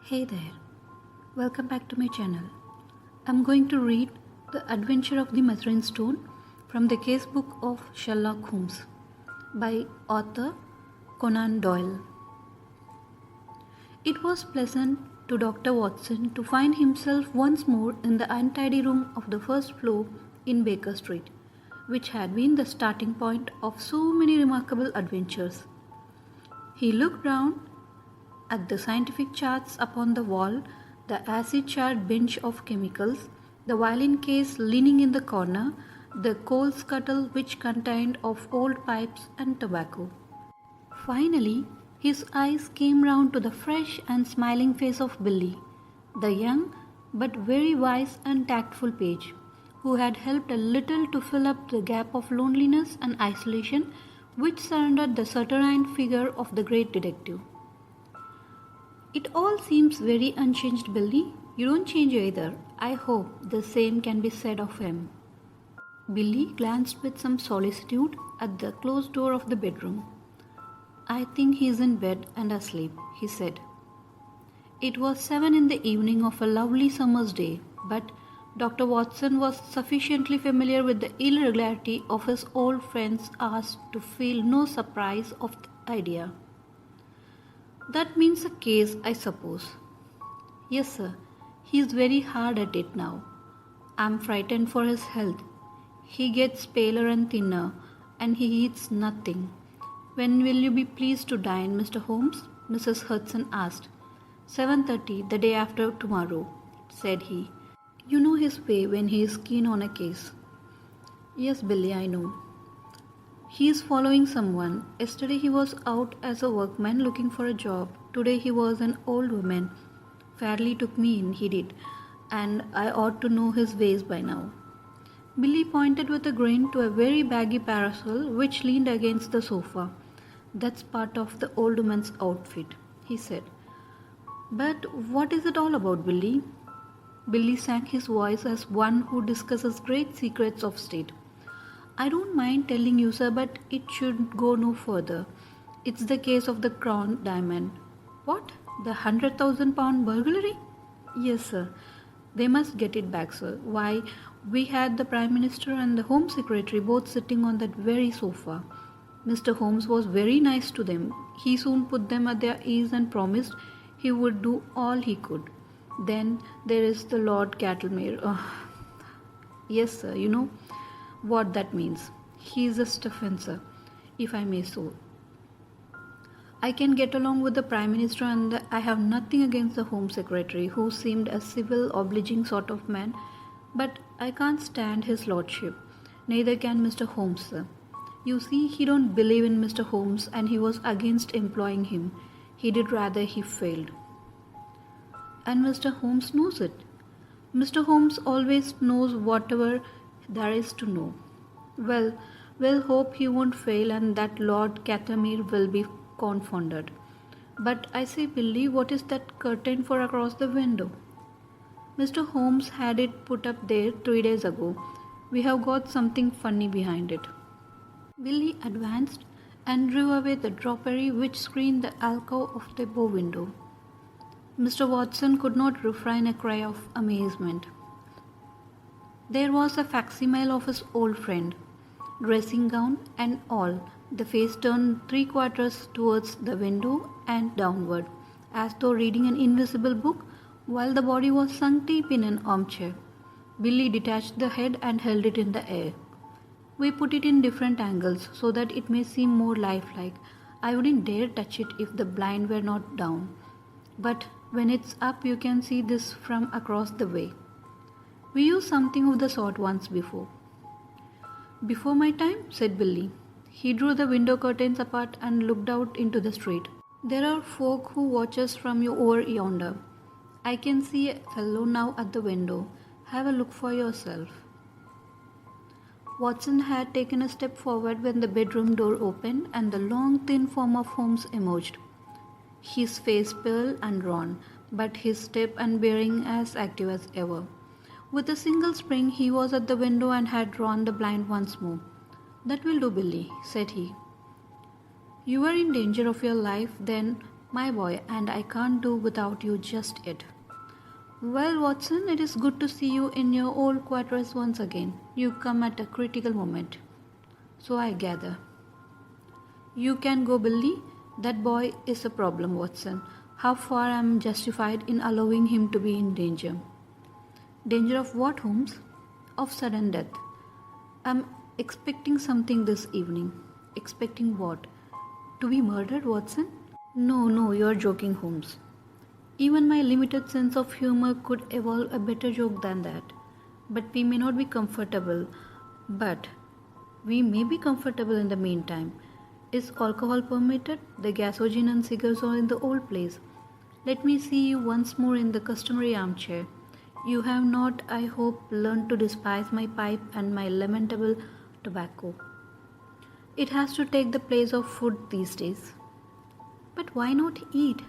Hey there, welcome back to my channel. I'm going to read The Adventure of the Mazarin Stone from the casebook of Sherlock Holmes by Author Conan Doyle. It was pleasant to Dr. Watson to find himself once more in the untidy room of the first floor in Baker Street, which had been the starting point of so many remarkable adventures. He looked round at the scientific charts upon the wall, the acid-charred bench of chemicals, the violin case leaning in the corner, the coal scuttle which contained of old pipes and tobacco. Finally, his eyes came round to the fresh and smiling face of Billy, the young but very wise and tactful page, who had helped a little to fill up the gap of loneliness and isolation which surrounded the saturnine figure of the great detective. It all seems very unchanged, Billy. You don't change either. I hope the same can be said of him. Billy glanced with some solicitude at the closed door of the bedroom. I think he is in bed and asleep, he said. It was 7 in the evening of a lovely summer's day, but Dr. Watson was sufficiently familiar with the irregularity of his old friend's hours to feel no surprise of the idea. That means a case, I suppose. Yes, sir. He is very hard at it now. I am frightened for his health. He gets paler and thinner, and he eats nothing. When will you be pleased to dine, Mr. Holmes? Mrs. Hudson asked. 7:30, the day after tomorrow, said he. You know his way when he is keen on a case. Yes, Billy, I know. He is following someone. Yesterday he was out as a workman looking for a job. Today he was an old woman. Fairly took me in, he did, and I ought to know his ways by now. Billy pointed with a grin to a very baggy parasol which leaned against the sofa. That's part of the old woman's outfit, he said. But what is it all about, Billy? Billy sank his voice as one who discusses great secrets of state. I don't mind telling you, sir, but it should go no further. It's the case of the crown diamond. What? The £100,000 burglary? Yes, sir. They must get it back, sir. Why, we had the Prime Minister and the Home Secretary both sitting on that very sofa. Mr. Holmes was very nice to them. He soon put them at their ease and promised he would do all he could. Then there is the Lord Cattlemere. Yes, sir, you know what that means. He is a stiffin, sir, if I may so. I can get along with the Prime Minister, and I have nothing against the Home Secretary, who seemed a civil, obliging sort of man, but I can't stand his lordship. Neither can Mr. Holmes, sir. You see, he don't believe in Mr. Holmes, and he was against employing him. He did rather he failed. And Mr. Holmes knows it. Mr. Holmes always knows whatever there is to know. Well, we'll hope he won't fail and that Lord Casimir will be confounded. But I say, Billy, what is that curtain for across the window? Mr. Holmes had it put up there 3 days ago. We have got something funny behind it. Billy advanced and drew away the drapery which screened the alcove of the bow window. Mr. Watson could not refrain a cry of amazement. There was a facsimile of his old friend, dressing gown and all, the face turned 3/4 towards the window and downward, as though reading an invisible book, while the body was sunk deep in an armchair. Billy detached the head and held it in the air. We put it in different angles so that it may seem more lifelike. I wouldn't dare touch it if the blind were not down. But when it's up, you can see this from across the way. We used something of the sort once before. Before my time, said Billy. He drew the window curtains apart and looked out into the street. There are folk who watch us from you over yonder. I can see a fellow now at the window. Have a look for yourself. Watson had taken a step forward when the bedroom door opened and the long thin form of Holmes emerged. His face pale and drawn, but his step and bearing as active as ever. With a single spring he was at the window and had drawn the blind once more. That will do, Billy, said he. You are in danger of your life, then My boy, and I can't do without you just yet. Well, Watson, it is good to see you in your old quarters once again. You come at a critical moment. So I gather. You can go, Billy. That boy is a problem, Watson. How far am I justified in allowing him to be in danger? Danger of what, Holmes? Of sudden death. I'm expecting something this evening. Expecting what? To be murdered, Watson? No, you're joking, Holmes. Even my limited sense of humor could evolve a better joke than that. But we may not be comfortable. But we may be comfortable in the meantime. Is alcohol permitted? The gasoline and cigars are in the old place. Let me see you once more in the customary armchair. You have not, I hope, learned to despise my pipe and my lamentable tobacco. It has to take the place of food these days. But why not eat?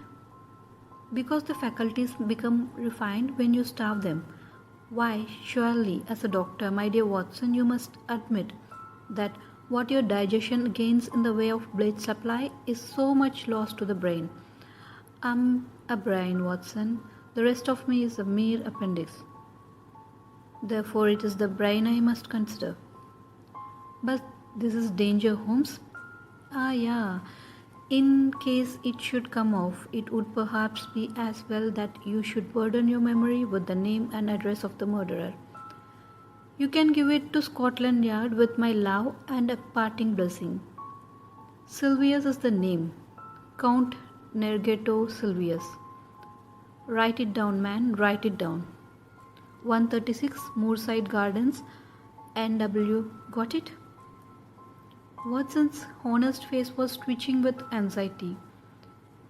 Because the faculties become refined when you starve them. Why, surely, as a doctor, my dear Watson, you must admit that what your digestion gains in the way of blood supply is so much loss to the brain. I'm a brain, Watson. The rest of me is a mere appendix. Therefore, it is the brain I must consider. But this is danger, Holmes. Ah, yeah. In case it should come off, it would perhaps be as well that you should burden your memory with the name and address of the murderer. You can give it to Scotland Yard with my love and a parting blessing. Silvius is the name. Count Nergetto Silvius. Write it down, man, write it down. 136 Moorside Gardens, NW. Got it? Watson's honest face was twitching with anxiety.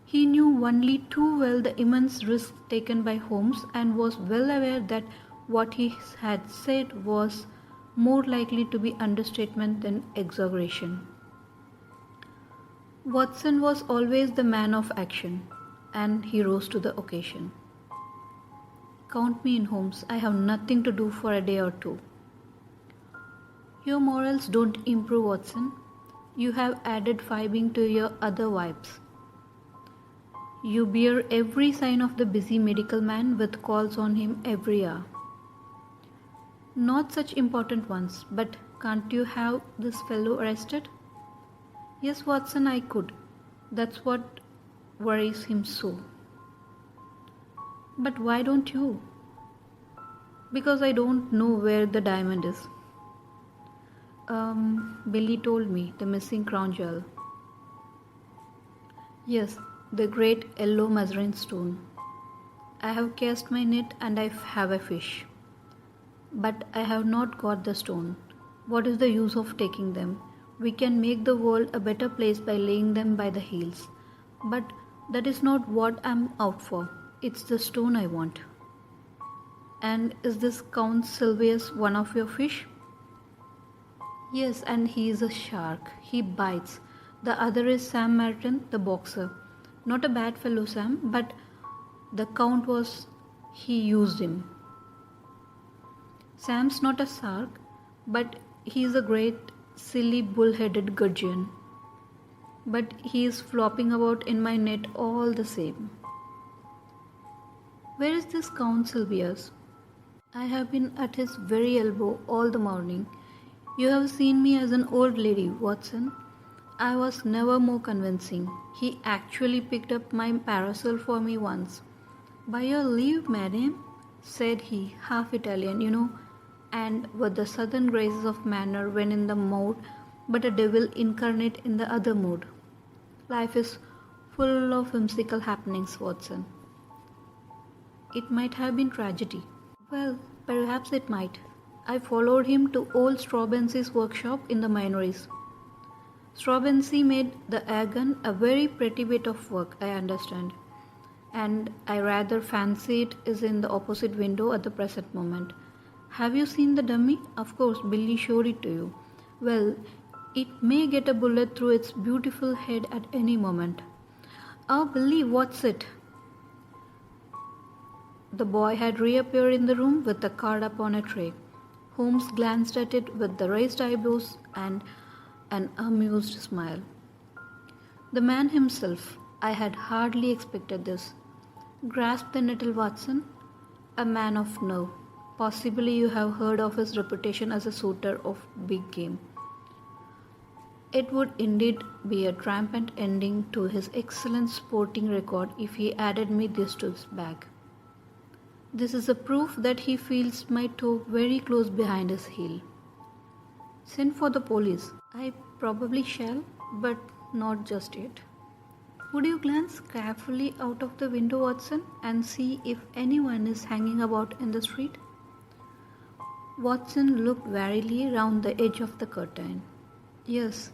He knew only too well the immense risk taken by Holmes and was well aware that what he had said was more likely to be understatement than exaggeration. Watson was always the man of action, and he rose to the occasion. Count me in, Holmes. I have nothing to do for a day or two. Your morals don't improve, Watson. You have added fibbing to your other vibes. You bear every sign of the busy medical man with calls on him every hour. Not such important ones, but can't you have this fellow arrested? Yes, Watson, I could. That's what worries him so. But why don't you? Because I don't know where the diamond is. Billy told me, the missing crown jewel. Yes, the great yellow Mazarin Stone. I have cast my net and I have a fish. But I have not got the stone. What is the use of taking them? We can make the world a better place by laying them by the heels. But that is not what I'm out for. It's the stone I want. And is this Count Silvius one of your fish? Yes, and he is a shark. He bites. The other is Sam Martin, the boxer. Not a bad fellow, Sam, but the Count was... he used him. Sam's not a shark, but he is a great, silly, bull-headed gudgeon. But he is flopping about in my net all the same. Where is this Count Silvius? I have been at his very elbow all the morning. You have seen me as an old lady, Watson. I was never more convincing. He actually picked up my parasol for me once. By your leave, madam, said he, half Italian, and with the southern graces of manner when in the mood, but a devil incarnate in the other mood. Life is full of whimsical happenings, Watson. It might have been tragedy. Well, perhaps it might. I followed him to old Straubenzie's workshop in the Minories. Straubenzie made the air gun a very pretty bit of work, I understand. And I rather fancy it is in the opposite window at the present moment. Have you seen the dummy? Of course, Billy showed it to you. Well, it may get a bullet through its beautiful head at any moment. Oh, Billy, what's it? The boy had reappeared in the room with the card upon a tray. Holmes glanced at it with the raised eyebrows and an amused smile. The man himself. I had hardly expected this. Grasped the nettle, Watson. A man of nerve. Possibly you have heard of his reputation as a shooter of big game. It would indeed be a triumphant ending to his excellent sporting record if he added me this to his bag. This is a proof that he feels my toe very close behind his heel. Send for the police. I probably shall, but not just yet. Would you glance carefully out of the window, Watson, and see if anyone is hanging about in the street? Watson looked warily round the edge of the curtain. Yes,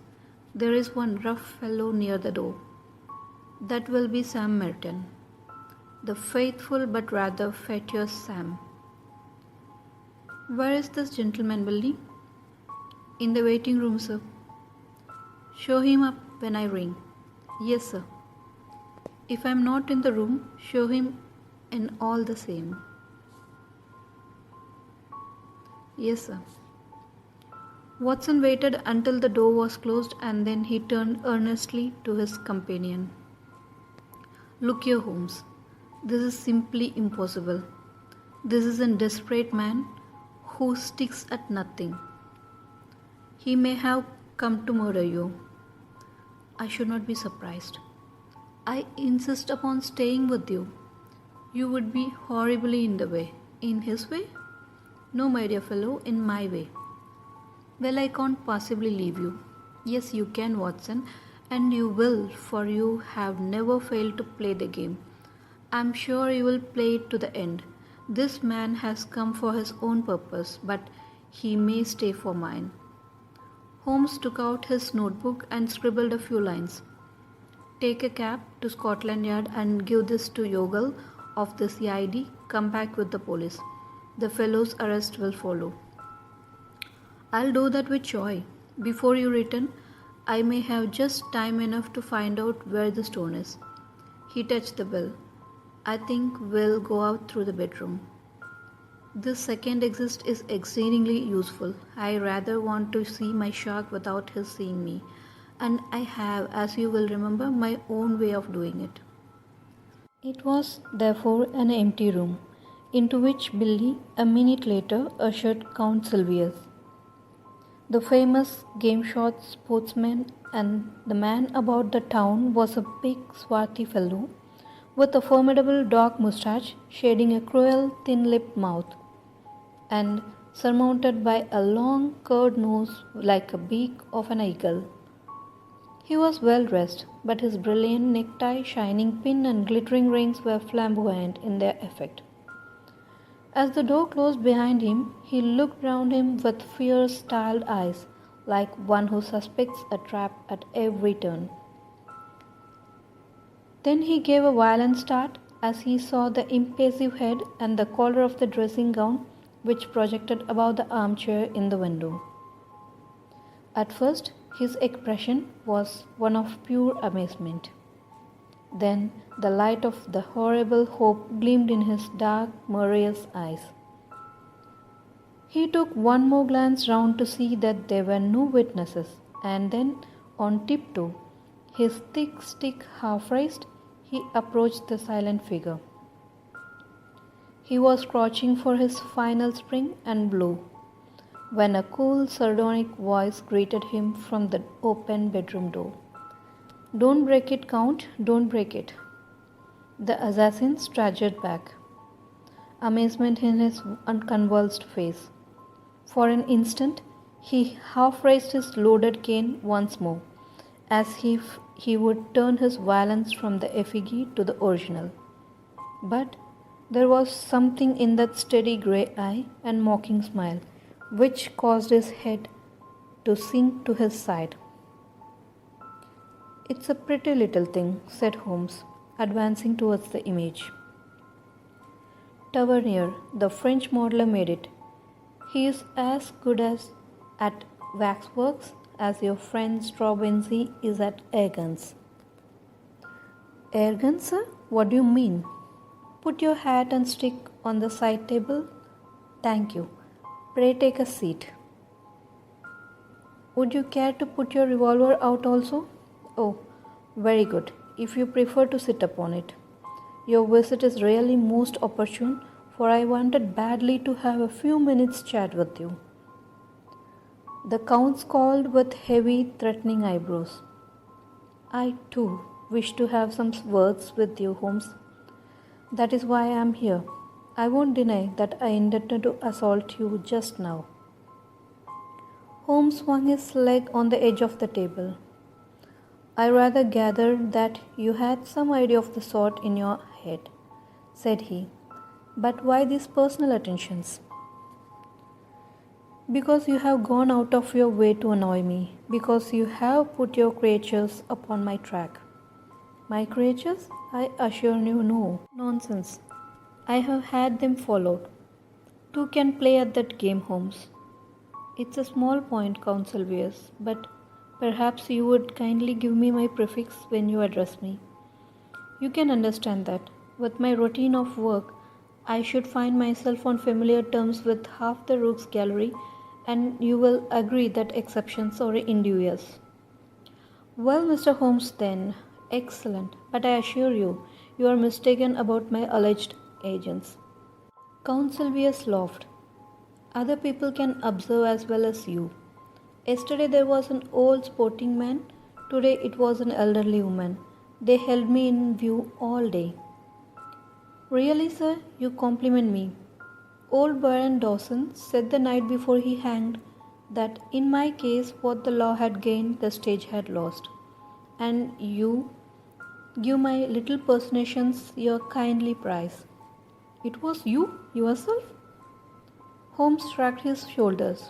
there is one rough fellow near the door. That will be Sam Merton, the faithful but rather fatuous Sam. Where is this gentleman, Billy? In the waiting room, sir. Show him up when I ring. Yes, sir. If I am not in the room, show him in all the same. Yes, sir. Watson waited until the door was closed and then he turned earnestly to his companion. Look here, Holmes. This is simply impossible. This is a desperate man who sticks at nothing. He may have come to murder you. I should not be surprised. I insist upon staying with you. You would be horribly in the way. In his way? No, my dear fellow, in my way. Well, I can't possibly leave you. Yes, you can, Watson, and you will, for you have never failed to play the game. I am sure you will play it to the end. This man has come for his own purpose, but he may stay for mine. Holmes took out his notebook and scribbled a few lines. Take a cab to Scotland Yard and give this to Yogle of the CID. Come back with the police. The fellow's arrest will follow. I'll do that with joy. Before you return, I may have just time enough to find out where the stone is. He touched the bell. I think we'll go out through the bedroom. This second exit is exceedingly useful. I rather want to see my shark without his seeing me, and I have, as you will remember, my own way of doing it. It was, therefore, an empty room, into which Billy, a minute later, ushered Count Sylvius. The famous game-shot sportsman and the man about the town was a big, swarthy fellow, with a formidable dark moustache shading a cruel, thin-lipped mouth, and surmounted by a long, curved nose like a beak of an eagle. He was well dressed, but his brilliant necktie, shining pin, and glittering rings were flamboyant in their effect. As the door closed behind him, he looked round him with fierce, startled eyes, like one who suspects a trap at every turn. Then he gave a violent start as he saw the impassive head and the collar of the dressing gown which projected above the armchair in the window. At first, his expression was one of pure amazement. Then the light of the horrible hope gleamed in his dark, murderous eyes. He took one more glance round to see that there were no witnesses, and then, on tiptoe, his thick stick half raised, he approached the silent figure. He was crouching for his final spring and blow, when a cool, sardonic voice greeted him from the open bedroom door. "Don't break it, Count, don't break it." The assassin staggered back, amazement in his unconvulsed face. For an instant, he half raised his loaded cane once more, as if he would turn his violence from the effigy to the original. But there was something in that steady grey eye and mocking smile which caused his head to sink to his side. "It's a pretty little thing," said Holmes, advancing towards the image. "Tavernier, the French modeler, made it. He is as good as at waxworks as your friend Straubenzee is at air guns." "Air guns, sir? What do you mean?" "Put your hat and stick on the side table. Thank you. Pray take a seat. Would you care to put your revolver out also?" "Oh, very good. if you prefer to sit upon it. Your visit is really most opportune, for I wanted badly to have a few minutes' chat with you." The Count scowled with heavy, threatening eyebrows. "I, too, wish to have some words with you, Holmes. That is why I am here. I won't deny that I intended to assault you just now." Holmes swung his leg on the edge of the table. "I rather gathered that you had some idea of the sort in your head," said he. "But why these personal attentions?" "Because you have gone out of your way to annoy me. Because you have put your creatures upon my track." "My creatures? I assure you no." "Nonsense. I have had them followed. Two can play at that game, Holmes." "It's a small point, Count Sylvius, but perhaps you would kindly give me my prefix when you address me. You can understand that, with my routine of work, I should find myself on familiar terms with half the Rogues Gallery, and you will agree that exceptions are indubious." "Well, Mr. Holmes, then, excellent. But I assure you, you are mistaken about my alleged agents." Count Sylvius laughed. "Other people can observe as well as you. Yesterday there was an old sporting man. Today it was an elderly woman. They held me in view all day." "Really, sir, you compliment me. Old Baron Dawson said the night before he hanged that in my case what the law had gained the stage had lost. And you give my little personations your kindly prize." "It was you yourself?" Holmes shrugged his shoulders.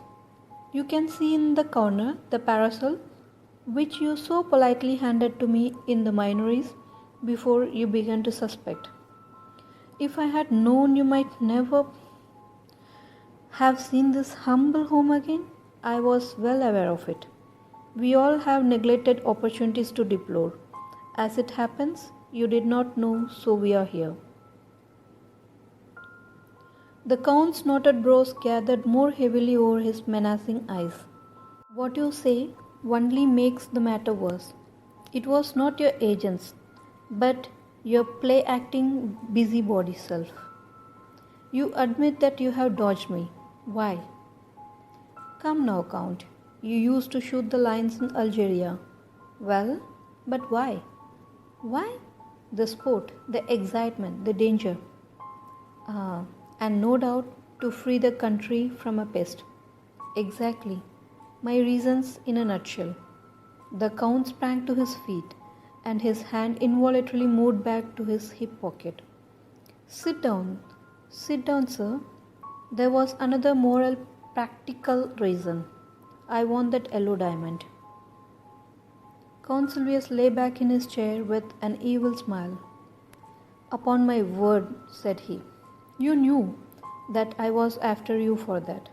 "You can see in the corner the parasol which you so politely handed to me in the Minories before you began to suspect. If I had known you might never have seen this humble home again, I was well aware of it. We all have neglected opportunities to deplore. As it happens, you did not know, so we are here." The Count's knotted brows gathered more heavily over his menacing eyes. "What you say only makes the matter worse. It was not your agents, but your play-acting busybody self. You admit that you have dodged me. Why?" "Come now, Count. You used to shoot the lions in Algeria. Well, but why?" "Why? The sport, the excitement, the danger." "Ah, and no doubt to free the country from a pest." "Exactly. My reasons in a nutshell." The Count sprang to his feet, and his hand involuntarily moved back to his hip pocket. Sit down, sir. There was another moral, practical reason. I want that yellow diamond." Count Sylvius lay back in his chair with an evil smile. "Upon my word," said he, "you knew that I was after you for that.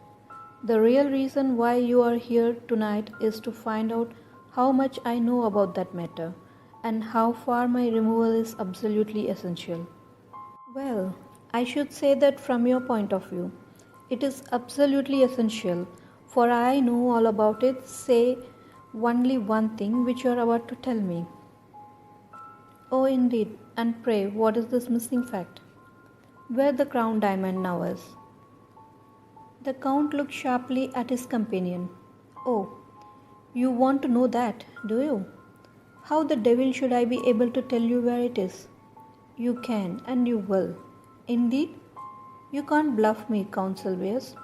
The real reason why you are here tonight is to find out how much I know about that matter, and how far my removal is absolutely essential." "Well, I should say that from your point of view, it is absolutely essential, for I know all about it, say only one thing which you are about to tell me." "Oh, indeed. And pray, what is this missing fact?" "Where the crown diamond now is." The Count looked sharply at his companion. "Oh, you want to know that, do you? How the devil should I be able to tell you where it is?" "You can, and you will." "Indeed? You can't bluff me, Count Sylvius."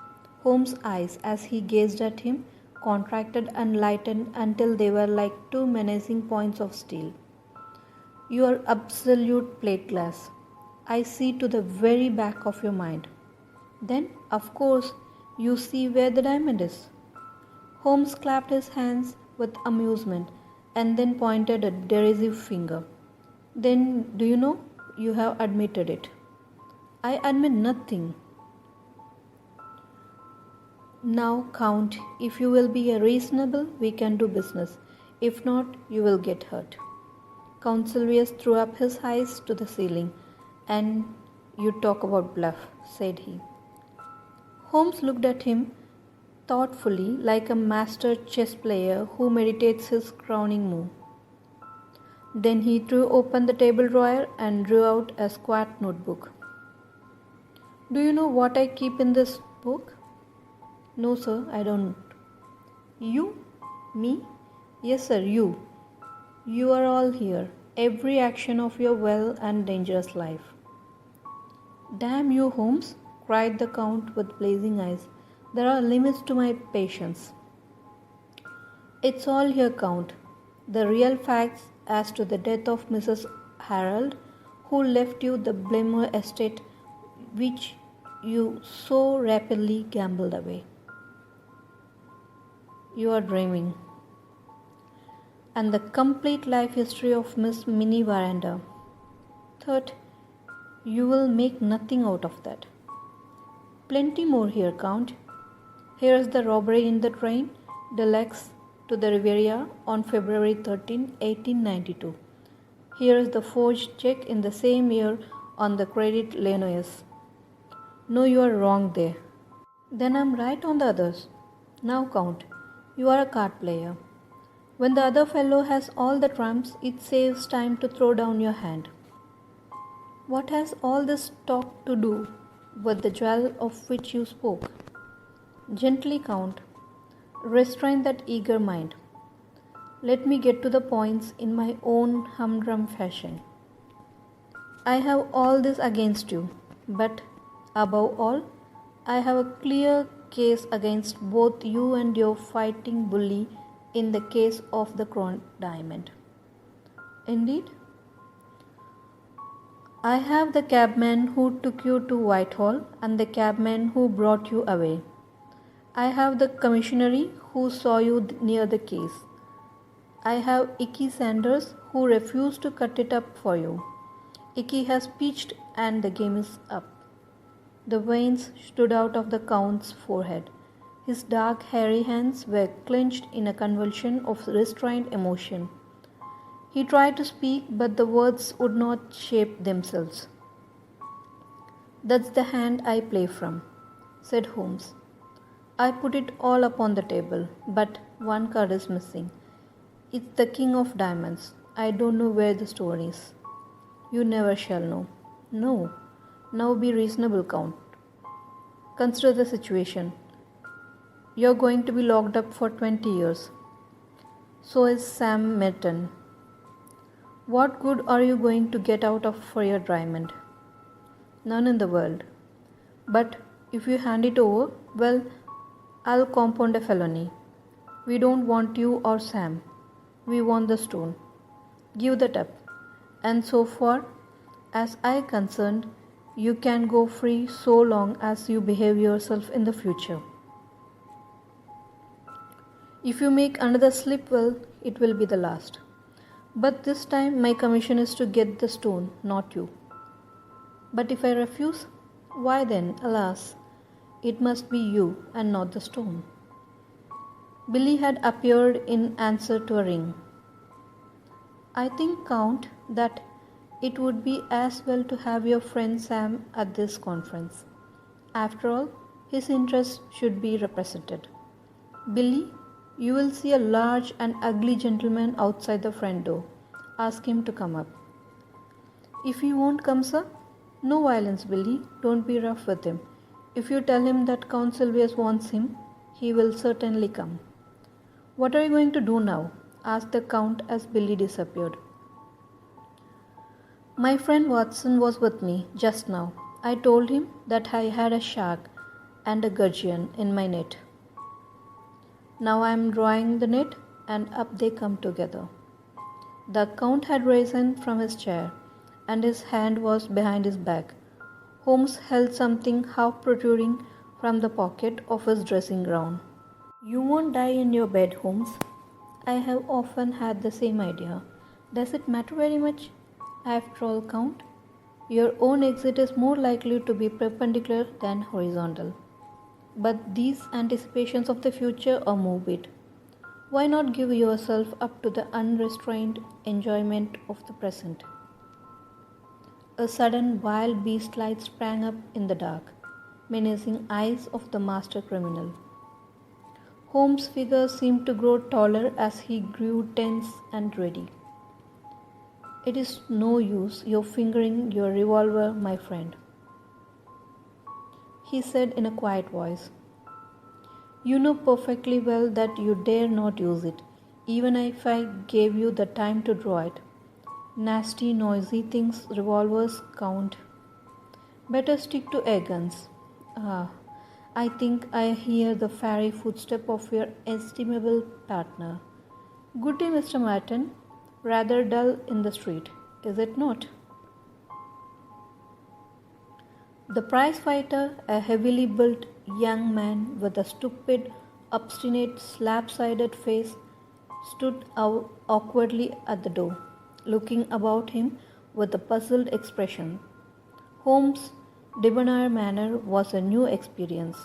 Holmes' eyes, as he gazed at him, contracted and lightened until they were like two menacing points of steel. "You are absolute plate glass. I see to the very back of your mind. Then, of course, you see where the diamond is." Holmes clapped his hands with amusement and then pointed a derisive finger. "Then, do you know, you have admitted it." "I admit nothing." "Now, Count, if you will be reasonable, we can do business. If not, you will get hurt." Count Sylvius threw up his eyes to the ceiling. "And you talk about bluff," said he. Holmes looked at him thoughtfully, like a master chess player who meditates his crowning move. Then he threw open the table drawer and drew out a squat notebook. "Do you know what I keep in this book?" "No, sir, I don't." "You? Me?" "Yes, sir, you. You are all here, every action of your well and dangerous life." "Damn you, Holmes," cried the Count with blazing eyes. "There are limits to my patience." "It's all here, Count. The real facts as to the death of Mrs. Harold, who left you the Blemore estate which you so rapidly gambled away." "You are dreaming." "And the complete life history of Miss Minnie Varanda." "Third, you will make nothing out of that." "Plenty more here, Count. Here is the robbery in the train deluxe to the Riviera on February 13, 1892. Here is the forged check in the same year on the Credit Lyonnais. No, you are wrong there." "Then I am right on the others." "Now, Count, you are a card player. When the other fellow has all the trumps, it saves time to throw down your hand." "What has all this talk to do with the jewel of which you spoke?" "Gently, Count. Restrain that eager mind. Let me get to the points in my own humdrum fashion. I have all this against you, but above all, I have a clear case against both you and your fighting bully in the case of the Crown Diamond." "Indeed?" "I have the cabman who took you to Whitehall and the cabman who brought you away. I have the commissionary who saw you near the case. I have Icky Sanders who refused to cut it up for you. Icky has pitched and the game is up." The veins stood out of the Count's forehead. His dark, hairy hands were clenched in a convulsion of restrained emotion. He tried to speak, but the words would not shape themselves. "That's the hand I play from," said Holmes. "I put it all upon the table, but one card is missing. It's the King of Diamonds. I don't know where the stone is." "You never shall know." "No. Now be reasonable, Count. Consider the situation. You're going to be locked up for 20 years. So is Sam Merton. What good are you going to get out of for your diamond?" "None in the world. But if you hand it over, well, I'll compound a felony. We don't want you or Sam. We want the stone. Give that up. And so far as I am concerned, you can go free so long as you behave yourself in the future. If you make another slip, well, it will be the last. But this time my commission is to get the stone, not you." "But if I refuse?" "Why then, alas, it must be you and not the stone." Billy had appeared in answer to a ring. "I think, Count, that it would be as well to have your friend Sam at this conference. After all, his interests should be represented. Billy, you will see a large and ugly gentleman outside the front door. Ask him to come up." "If he won't come, sir?" "No violence, Billy. Don't be rough with him. If you tell him that Count Silvius wants him, he will certainly come." "What are you going to do now?" asked the Count as Billy disappeared. "My friend Watson was with me just now. I told him that I had a shark and a gudgeon in my net. Now I am drawing the net, and up they come together." The Count had risen from his chair, and his hand was behind his back. Holmes held something half protruding from the pocket of his dressing gown. "You won't die in your bed, Holmes." "I have often had the same idea. Does it matter very much? After all, Count, your own exit is more likely to be perpendicular than horizontal. But these anticipations of the future are morbid. Why not give yourself up to the unrestrained enjoyment of the present?" A sudden wild beast light sprang up in the dark, menacing eyes of the master criminal. Holmes' figure seemed to grow taller as he grew tense and ready. It is no use your fingering your revolver, my friend, he said in a quiet voice. You know perfectly well that you dare not use it, even if I gave you the time to draw it. Nasty, noisy things revolvers count. Better stick to air guns. Ah, I think I hear the fairy footstep of your estimable partner. Good day, Mr. Martin. Rather dull in the street, is it not? The prize fighter, a heavily built young man with a stupid, obstinate, slab-sided face, stood awkwardly at the door, looking about him with a puzzled expression. Holmes' debonair manner was a new experience,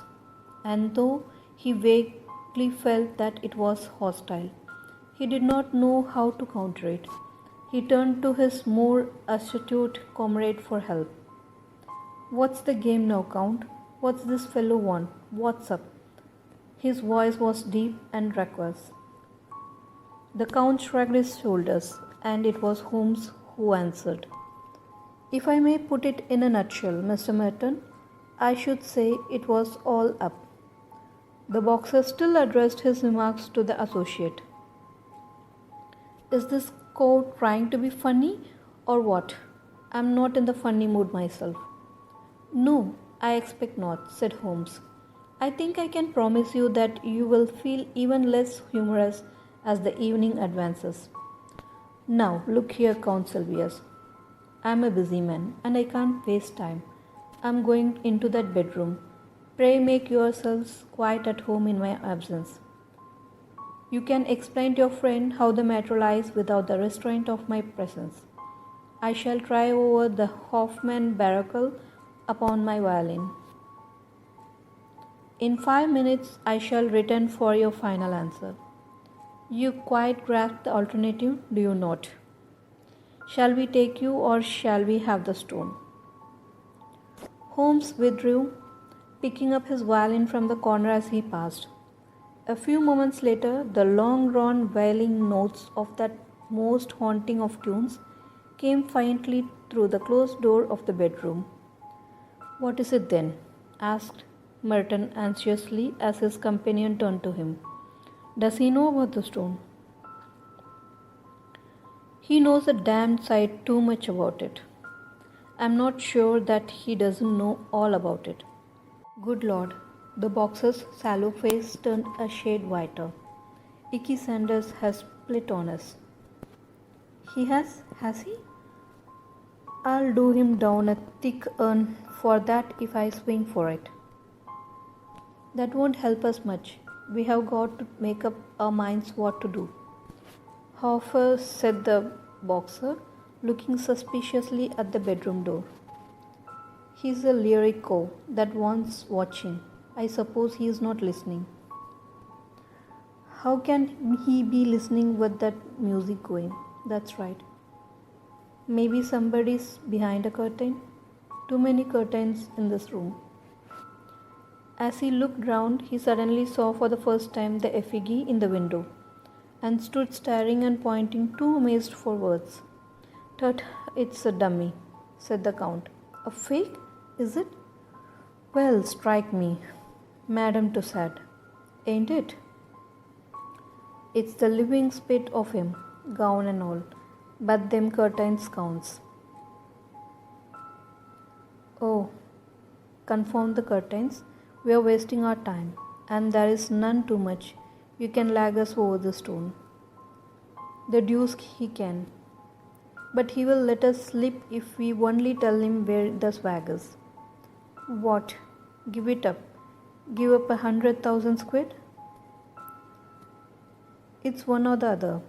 and though he vaguely felt that it was hostile, he did not know how to counter it. He turned to his more astute comrade for help. What's the game now, Count? What's this fellow want? What's up? His voice was deep and raucous. The Count shrugged his shoulders, and it was Holmes who answered. If I may put it in a nutshell, Mr. Merton, I should say it was all up. The boxer still addressed his remarks to the associate. Is this court trying to be funny or what? I'm not in the funny mood myself. No, I expect not, said Holmes. I think I can promise you that you will feel even less humorous as the evening advances. Now, look here, Count Silvius. I am a busy man and I can't waste time. I am going into that bedroom. Pray make yourselves quite at home in my absence. You can explain to your friend how the matter lies without the restraint of my presence. I shall try over the Hoffman Barcarolle upon my violin. In 5 minutes I shall return for your final answer. You quite grasp the alternative, do you not? Shall we take you or shall we have the stone? Holmes withdrew, picking up his violin from the corner as he passed. A few moments later, the long-drawn wailing notes of that most haunting of tunes came faintly through the closed door of the bedroom. What is it then? Asked Merton anxiously as his companion turned to him. Does he know about the stone? He knows a damned sight too much about it. I'm not sure that he doesn't know all about it. Good Lord, the boxer's sallow face turned a shade whiter. Icky Sanders has split on us. He has he? I'll do him down a thick urn for that if I swing for it. That won't help us much. We have got to make up our minds what to do. However, said the boxer, looking suspiciously at the bedroom door. He's a lyric cove that wants watching. I suppose he is not listening. How can he be listening with that music going? That's right. Maybe somebody's behind a curtain. Too many curtains in this room. As he looked round, he suddenly saw for the first time the effigy in the window, and stood staring and pointing, too amazed for words. Tut, it's a dummy, said the Count. A fake, is it? Well, strike me, Madame Tussaud, ain't it? It's the living spit of him, gown and all, but them curtains counts. Oh, confound the curtains, we are wasting our time, and there is none too much. You can lag us over the stone. The deuce he can. But he will let us slip if we only tell him where the swag is. What? Give it up. Give up 100,000 quid? It's one or the other.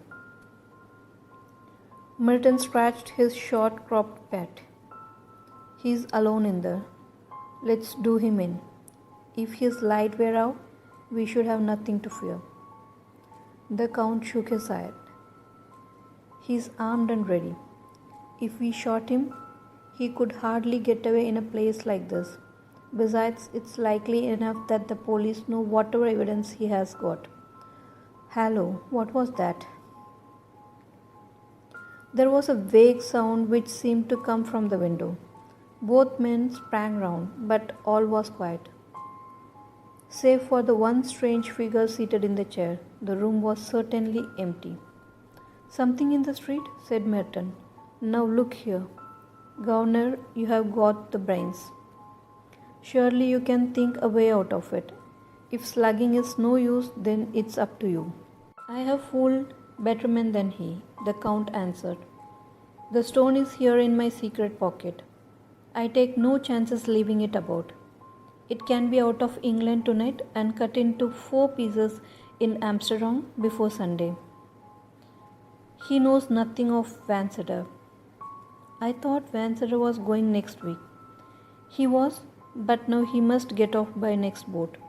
Merton scratched his short cropped pate. He's alone in there. Let's do him in. If his light were out, we should have nothing to fear. The Count shook his head. He's armed and ready. If we shot him, he could hardly get away in a place like this. Besides, it's likely enough that the police know whatever evidence he has got. Hallo, what was that? There was a vague sound which seemed to come from the window. Both men sprang round, but all was quiet. Save for the one strange figure seated in the chair, the room was certainly empty. "Something in the street?" said Merton. "Now look here. Governor, you have got the brains. Surely you can think a way out of it. If slugging is no use, then it's up to you." "I have fooled better men than he," the Count answered. "The stone is here in my secret pocket. I take no chances leaving it about. It can be out of England tonight and cut into 4 pieces in Amsterdam before Sunday. He knows nothing of Vansittart." "I thought Vansittart was going next week." "He was, but now he must get off by next boat.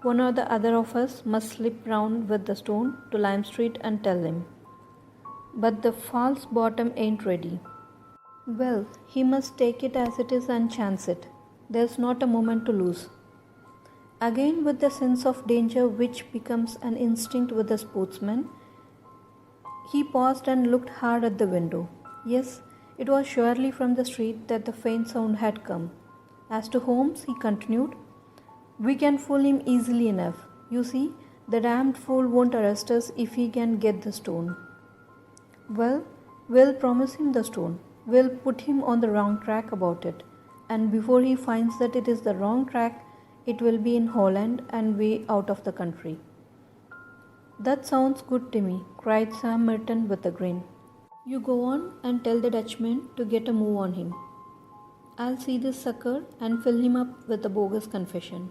One or the other of us must slip round with the stone to Lime Street and tell him. But the false bottom ain't ready." "Well, he must take it as it is and chance it. There's not a moment to lose." Again, with the sense of danger which becomes an instinct with a sportsman, he paused and looked hard at the window. Yes, it was surely from the street that the faint sound had come. "As to Holmes," he continued, "we can fool him easily enough. You see, the damned fool won't arrest us if he can get the stone. Well, we'll promise him the stone. We'll put him on the wrong track about it. And before he finds that it is the wrong track, it will be in Holland and we out of the country." "That sounds good to me," cried Sam Merton with a grin. "You go on and tell the Dutchman to get a move on him. I'll see this sucker and fill him up with a bogus confession.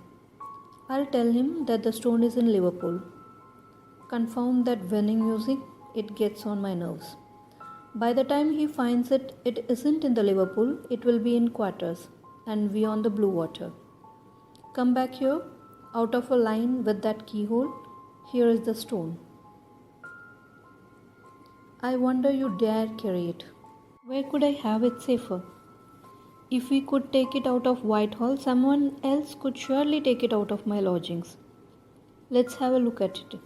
I'll tell him that the stone is in Liverpool. Confound that winning music, it gets on my nerves. By the time he finds it, it isn't in the Liverpool, it will be in quarters, and we on the blue water. Come back here, out of a line with that keyhole. Here is the stone. I wonder you dare carry it. Where could I have it safer? If we could take it out of Whitehall, someone else could surely take it out of my lodgings. Let's have a look at it."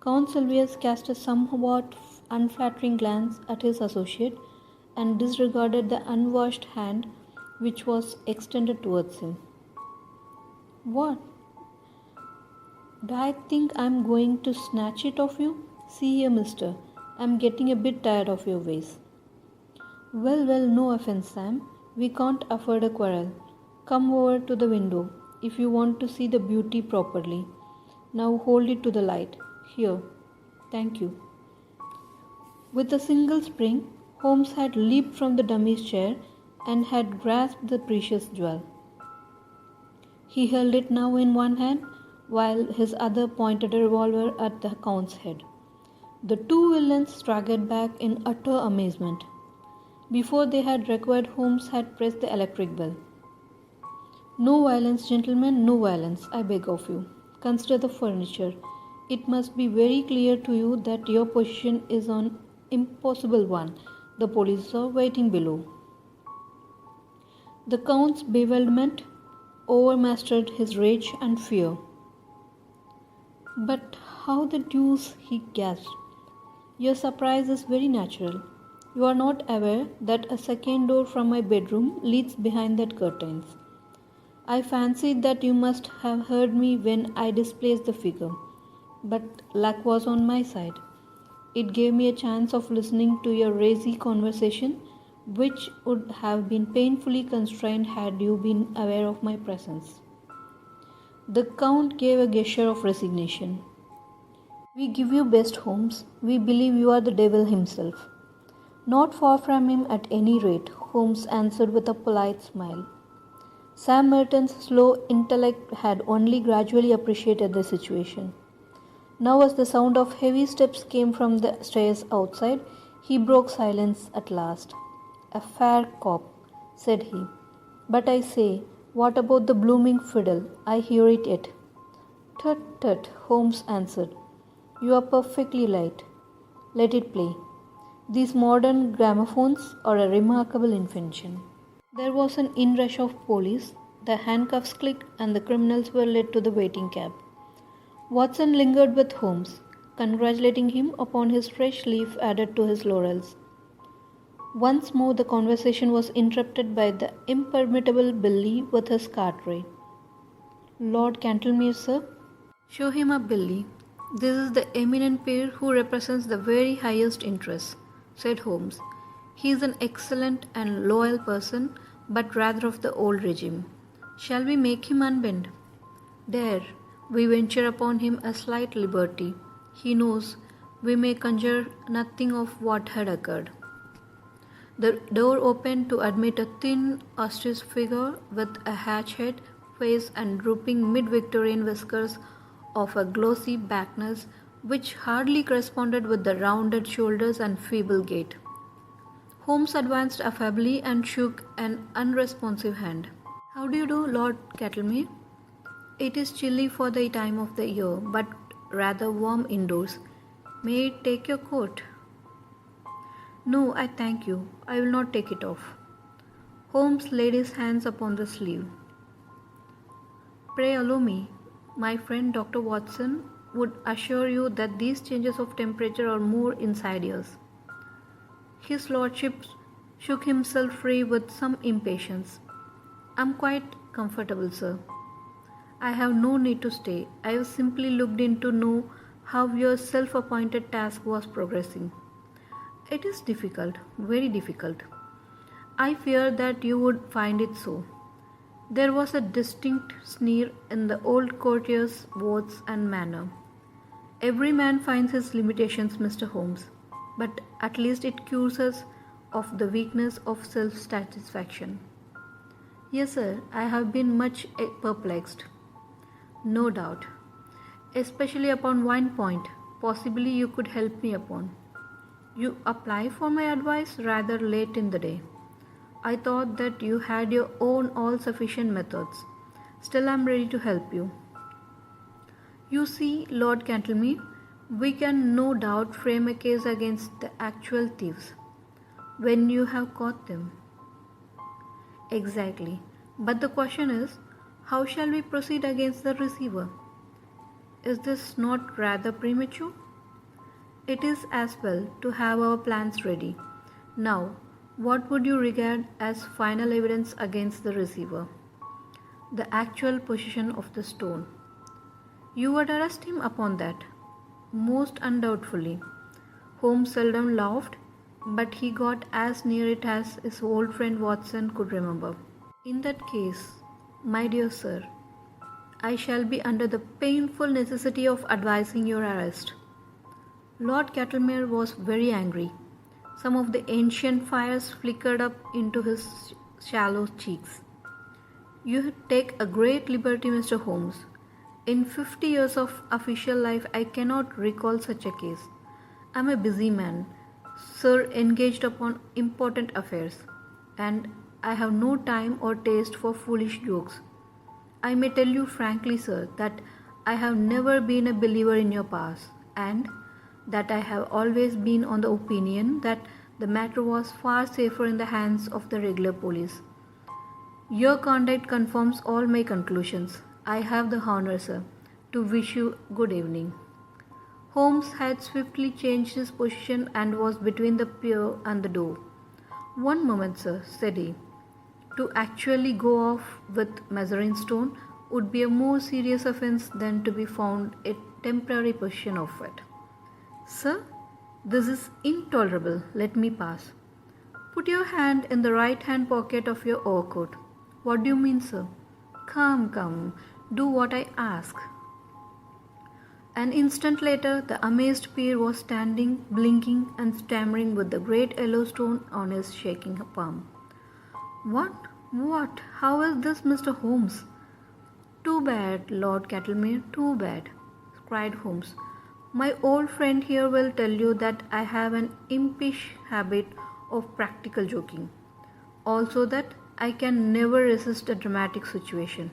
Count Sylvius cast a somewhat unflattering glance at his associate and disregarded the unwashed hand which was extended towards him. "What? Do I think I'm going to snatch it off you? See here, mister, I'm getting a bit tired of your ways." Well, no offense, Sam. We can't afford a quarrel. Come over to the window if you want to see the beauty properly. Now hold it to the light. Here. Thank you." With a single spring, Holmes had leaped from the dummy's chair and had grasped the precious jewel. He held it now in one hand, while his other pointed a revolver at the Count's head. The two villains staggered back in utter amazement. Before they had recovered, Holmes had pressed the electric bell. "No violence, gentlemen, no violence, I beg of you. Consider the furniture. It must be very clear to you that your position is an impossible one. The police are waiting below." The Count's bewilderment overmastered his rage and fear. "But how the deuce," he gasped. "Your surprise is very natural. You are not aware that a second door from my bedroom leads behind that curtains. I fancied that you must have heard me when I displaced the figure, but luck was on my side. It gave me a chance of listening to your racy conversation, which would have been painfully constrained had you been aware of my presence." The Count gave a gesture of resignation. "We give you best, Holmes. We believe you are the devil himself." "Not far from him at any rate," Holmes answered with a polite smile. Sam Merton's slow intellect had only gradually appreciated the situation. Now, as the sound of heavy steps came from the stairs outside, he broke silence at last. "A fair cop," said he. "But I say, what about the blooming fiddle? I hear it yet." "Tut, tut," Holmes answered. "You are perfectly right. Let it play. These modern gramophones are a remarkable invention." There was an inrush of police, the handcuffs clicked, and the criminals were led to the waiting cab. Watson lingered with Holmes. congratulating him upon his fresh leaf added to his laurels. Once more the conversation was interrupted by the imperturbable Billy with his cart tray. "Lord Cantlemere, sir." "Show him up, Billy. This is the eminent peer who represents the very highest interests," said Holmes. "He is an excellent and loyal person, but rather of the old regime. Shall we make him unbend? Dare we venture upon him a slight liberty. He knows we may conjure nothing of what had occurred." The door opened to admit a thin, austere figure with a hatch head, face and drooping mid-Victorian whiskers of a glossy blackness which hardly corresponded with the rounded shoulders and feeble gait. Holmes advanced affably and shook an unresponsive hand. "How do you do, Lord Cantlemere? It is chilly for the time of the year, but rather warm indoors. May I take your coat?" "No, I thank you. I will not take it off." Holmes laid his hands upon the sleeve. "Pray allow me. My friend Dr. Watson would assure you that these changes of temperature are more insidious." His lordship shook himself free with some impatience. "I'm quite comfortable, sir. I have no need to stay. I have simply looked in to know how your self-appointed task was progressing." "It is difficult, very difficult." "I fear that you would find it so." There was a distinct sneer in the old courtier's words and manner. "Every man finds his limitations, Mr. Holmes, but at least it cures us of the weakness of self-satisfaction." "Yes, sir, I have been much perplexed." "No doubt. Especially upon one point, possibly you could help me upon. You apply for my advice rather late in the day. I thought that you had your own all-sufficient methods. Still, I am ready to help you. You see, Lord Cantlemere, we can no doubt frame a case against the actual thieves, when you have caught them." "Exactly. But the question is, how shall we proceed against the receiver? Is this not rather premature?" "It is as well to have our plans ready. Now, what would you regard as final evidence against the receiver?" "The actual possession of the stone." "You would arrest him upon that?" "Most undoubtedly." Holmes seldom laughed, but he got as near it as his old friend Watson could remember. "In that case, my dear sir, I shall be under the painful necessity of advising your arrest." Lord Cantlemere was very angry. Some of the ancient fires flickered up into his shallow cheeks. "You take a great liberty, Mr. Holmes. In 50 years of official life, I cannot recall such a case. I am a busy man, sir, engaged upon important affairs, and I have no time or taste for foolish jokes. I may tell you frankly, sir, that I have never been a believer in your powers, and that I have always been on the opinion that the matter was far safer in the hands of the regular police. Your conduct confirms all my conclusions. I have the honor, sir, to wish you good evening." Holmes had swiftly changed his position and was between the pier and the door. "One moment, sir," said he. "To actually go off with Mazarin Stone would be a more serious offence than to be found in temporary possession of it." "Sir, this is intolerable. Let me pass." "Put your hand in the right-hand pocket of your overcoat." "What do you mean, sir?" Come, do what I ask." An instant later, the amazed peer was standing, blinking and stammering with the great yellow stone on his shaking palm. What? How is this, Mr. Holmes?" "Too bad, Lord Cantlemere, too bad," cried Holmes. "My old friend here will tell you that I have an impish habit of practical joking. Also that I can never resist a dramatic situation.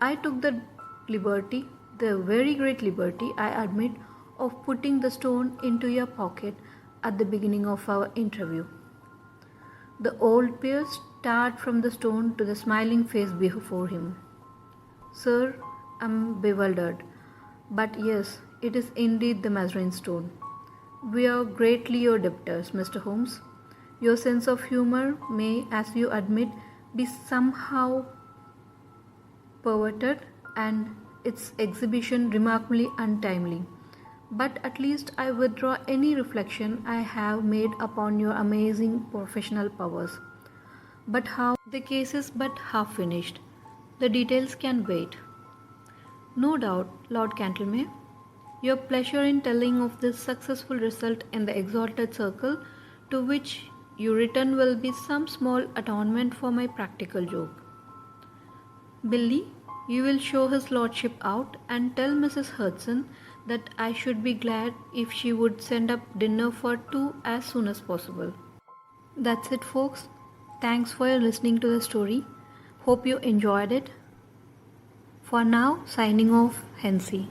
I took the liberty, the very great liberty, I admit, of putting the stone into your pocket at the beginning of our interview." The old peer stared from the stone to the smiling face before him. "Sir, I am bewildered. But yes, It is indeed the Mazarin Stone. We are greatly your debtors, Mr. Holmes. Your sense of humor may, as you admit, be somehow perverted and its exhibition remarkably untimely. But at least I withdraw any reflection I have made upon your amazing professional powers. But how? The case is but half finished. The details can wait. No doubt, Lord Cantlemaine, your pleasure in telling of this successful result in the exalted circle to which you return will be some small atonement for my practical joke. Billy, you will show his lordship out and tell Mrs. Hudson that I should be glad if she would send up dinner for two as soon as possible. That's it, folks. Thanks for listening to the story. Hope you enjoyed it. For now, signing off, Hency.